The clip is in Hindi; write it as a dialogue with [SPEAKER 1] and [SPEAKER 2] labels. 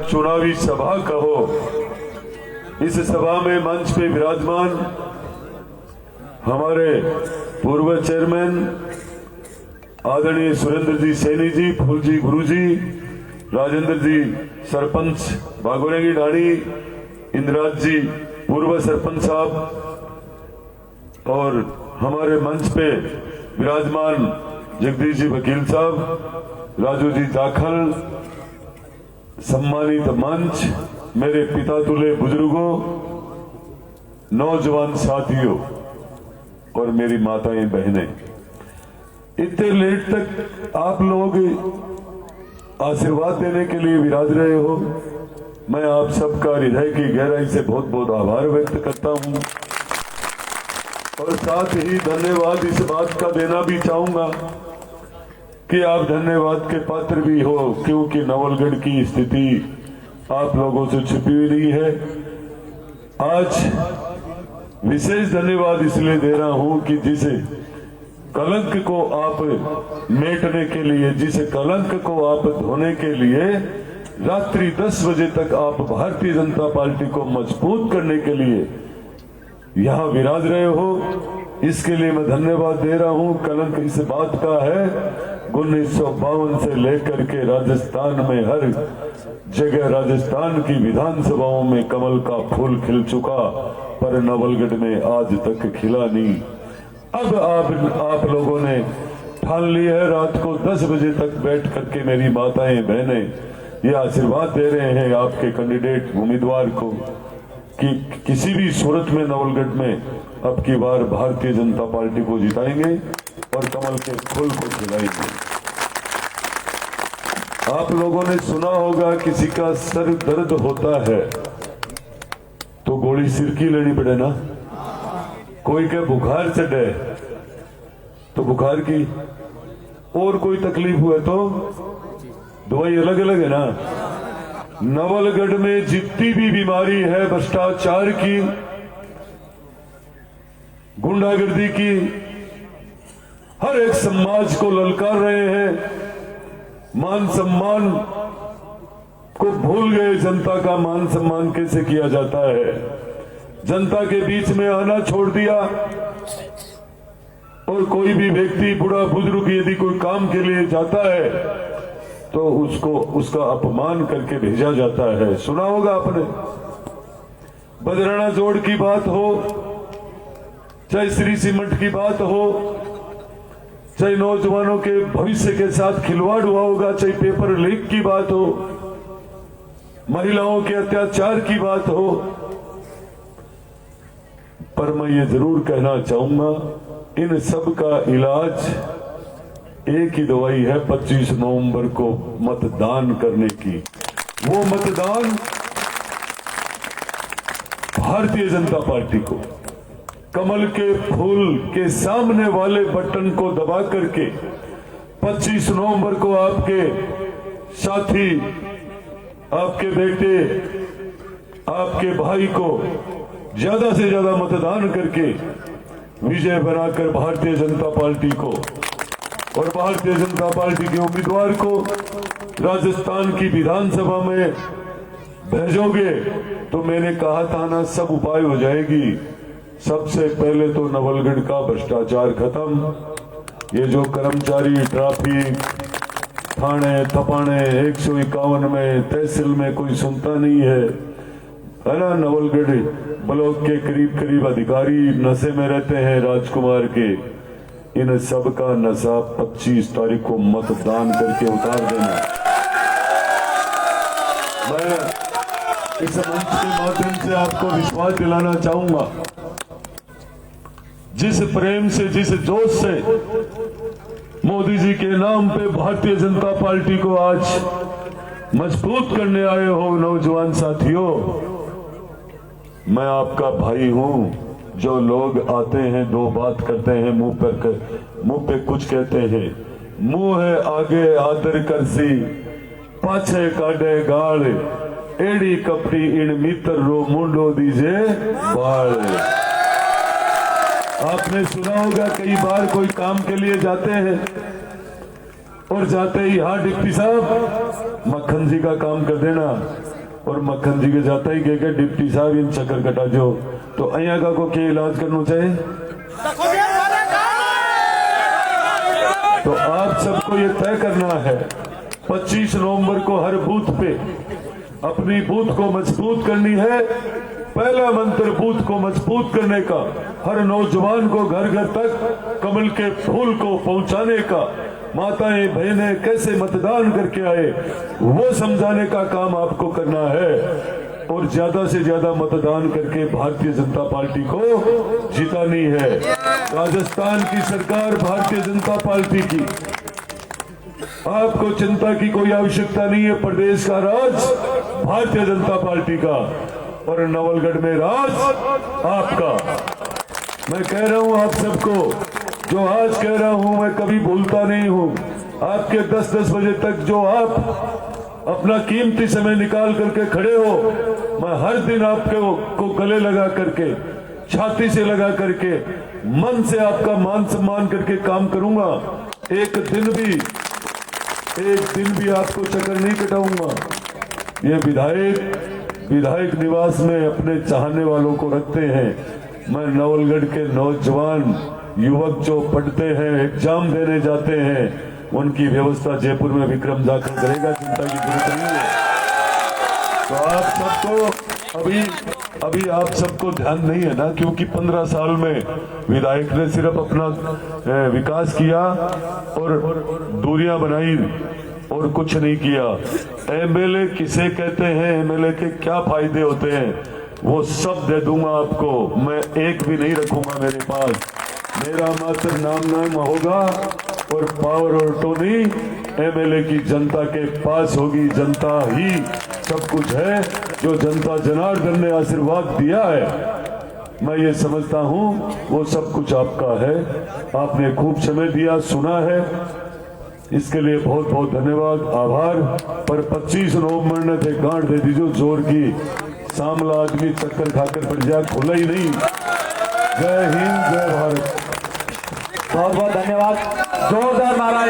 [SPEAKER 1] चुनावी सभा कहो। इस सभा में मंच पे विराजमान हमारे पूर्व चेयरमैन आदरणीय सुरेंद्र जी सैनी जी, फूल जी गुरु जी, राजेंद्र जी सरपंच बागोरेगी ढाणी, इंद्राज जी पूर्व सरपंच साहब, और हमारे मंच पे विराजमान जगदीश जी वकील साहब, राजू जी दाखल, सम्मानित मंच, मेरे पिता तुल्य बुजुर्गों, नौजवान साथियों और मेरी माताएं बहनें, इतने लेट तक आप लोग आशीर्वाद देने के लिए विराज रहे हो। मैं आप सबका हृदय की गहराई से बहुत बहुत आभार व्यक्त करता हूं और साथ ही धन्यवाद इस बात का देना भी चाहूंगा कि आप धन्यवाद के पात्र भी हो, क्योंकि नवलगढ़ की स्थिति आप लोगों से छिपी हुई नहीं है। आज विशेष धन्यवाद इसलिए दे रहा हूं कि जिस कलंक को आप मेटने के लिए, जिस कलंक को आप धोने के लिए रात्रि 10 बजे तक आप भारतीय जनता पार्टी को मजबूत करने के लिए यहाँ विराज रहे हो, इसके लिए मैं धन्यवाद दे रहा हूँ। कलंक इस बात का है 1952 से लेकर के राजस्थान में हर जगह, राजस्थान की विधानसभाओं में कमल का फूल खिल चुका, पर नवलगढ़ में आज तक खिला नहीं। अब आप लोगों ने ठान लिया है रात को 10 बजे तक बैठ करके मेरी माताएं बहनें ये आशीर्वाद दे रहे हैं आपके कैंडिडेट उम्मीदवार को कि किसी भी सूरत में नवलगढ़ में अब की बार भारतीय जनता पार्टी को जिताएंगे और कमल के फूल को खिलाएंगे। आप लोगों ने सुना होगा किसी का सर दर्द होता है तो गोली सिर की लेनी पड़े ना, कोई के बुखार चढ़े तो बुखार की, और कोई तकलीफ हुआ तो दवाई अलग अलग है ना। नवलगढ़ में जितनी भी बीमारी है भ्रष्टाचार की, गुंडागर्दी की, हर एक समाज को ललकार रहे हैं। मान सम्मान को भूल गए, जनता का मान सम्मान कैसे किया जाता है। जनता के बीच में आना छोड़ दिया और कोई भी व्यक्ति बूढ़ा बुजुर्ग यदि कोई काम के लिए जाता है तो उसको उसका अपमान करके भेजा जाता है। सुना होगा आपने, बजराना जोड़ की बात हो, चाहे श्री सीमेंट की बात हो, चाहे नौजवानों के भविष्य के साथ खिलवाड़ हुआ होगा, चाहे पेपर लीक की बात हो, महिलाओं के अत्याचार की बात हो, पर मैं ये जरूर कहना चाहूंगा इन सब का इलाज एक ही दवाई है 25 नवंबर को मतदान करने की। वो मतदान भारतीय जनता पार्टी को, कमल के फूल के सामने वाले बटन को दबा करके 25 नवंबर को आपके साथी, आपके बेटे, आपके भाई को ज्यादा से ज्यादा मतदान करके विजय बनाकर भारतीय जनता पार्टी को और भारतीय जनता पार्टी के उम्मीदवार को राजस्थान की विधानसभा में भेजोगे तो मैंने कहा था ना, सब उपाय हो जाएगी। सबसे पहले तो नवलगढ़ का भ्रष्टाचार खत्म। ये जो कर्मचारी ट्रैफिक थाने थपाने 151 में तहसील में कोई सुनता नहीं है ना। नवलगढ़ ब्लॉक के करीब करीब अधिकारी नशे में रहते हैं राजकुमार के, इन सब का नशा 25 तारीख को मतदान करके उतार देना। मैं इस मंच के माध्यम से आपको विश्वास दिलाना चाहूंगा, जिस प्रेम से, जिस जोश से मोदी जी के नाम पे भारतीय जनता पार्टी को आज मजबूत करने आए हो नौजवान साथियों, मैं आपका भाई हूं। जो लोग आते हैं दो बात करते हैं, मुंह पे कुछ कहते हैं, मुंह है आगे आदर करसी पाछे काटे गाल, एड़ी कपड़ी इन मित्र रो मुंडो दीजे बाल। आपने सुना होगा कई बार कोई काम के लिए जाते हैं और जाते ही, हाँ डिप्टी साहब मक्खन जी का काम कर देना और मक्खन जी के जाता ही कह के डिप्टी साहब इन चक्कर कटा जो तो अहिया का को के इलाज करना चाहिए। तो आप सबको ये तय करना है 25 नवंबर को हर बूथ पे अपनी बूथ को मजबूत करनी है। पहला मंत्र बूथ को मजबूत करने का, हर नौजवान को घर घर तक कमल के फूल को पहुंचाने का, माताएं बहनें कैसे मतदान करके आए वो समझाने का काम आपको करना है और ज्यादा से ज्यादा मतदान करके भारतीय जनता पार्टी को जितानी है। राजस्थान की सरकार भारतीय जनता पार्टी की, आपको चिंता की कोई आवश्यकता नहीं है। प्रदेश का राज भारतीय जनता पार्टी का और नवलगढ़ में राज आपका। मैं कह रहा हूं आप सबको, जो आज कह रहा हूं मैं कभी भूलता नहीं हूं। आपके 10-10 बजे तक जो आप अपना कीमती समय निकाल करके खड़े हो, मैं हर दिन आपके को गले लगा करके, छाती से लगा करके, मन से आपका मान सम्मान करके काम करूंगा। एक दिन भी आपको चक्कर नहीं कटाऊंगा। ये विधायक निवास में अपने चाहने वालों को रखते हैं। मैं नवलगढ़ के नौजवान युवक जो पढ़ते हैं, एग्जाम देने जाते हैं, उनकी व्यवस्था जयपुर में विक्रम जाकर करेगा, चिंता की जरूरत नहीं है। तो आप सबको अभी आप सबको ध्यान नहीं है ना, क्योंकि 15 साल में विधायक ने सिर्फ अपना विकास किया और दूरियां बनाई और कुछ नहीं किया। एमएलए किसे कहते हैं, एमएलए के क्या फायदे होते हैं, वो सब दे दूंगा आपको। मैं एक भी नहीं रखूंगा मेरे पास। मेरा मात्र नाम होगा और पावर और टोनी एमएलए की जनता के पास होगी। जनता ही सब कुछ है, जो जनता जनार्दन ने आशीर्वाद दिया है, मैं ये समझता हूं वो सब कुछ आपका है। आपने खूब समय दिया, सुना है, इसके लिए बहुत बहुत धन्यवाद, आभार। पर 25 नवंबर ने थे गांठ दे दीजो जोर की, सामला आदमी चक्कर खाकर पड़ जाए, खुला ही नहीं। जय हिंद, जय भारत।
[SPEAKER 2] बहुत बहुत धन्यवाद, जोरदार नारा।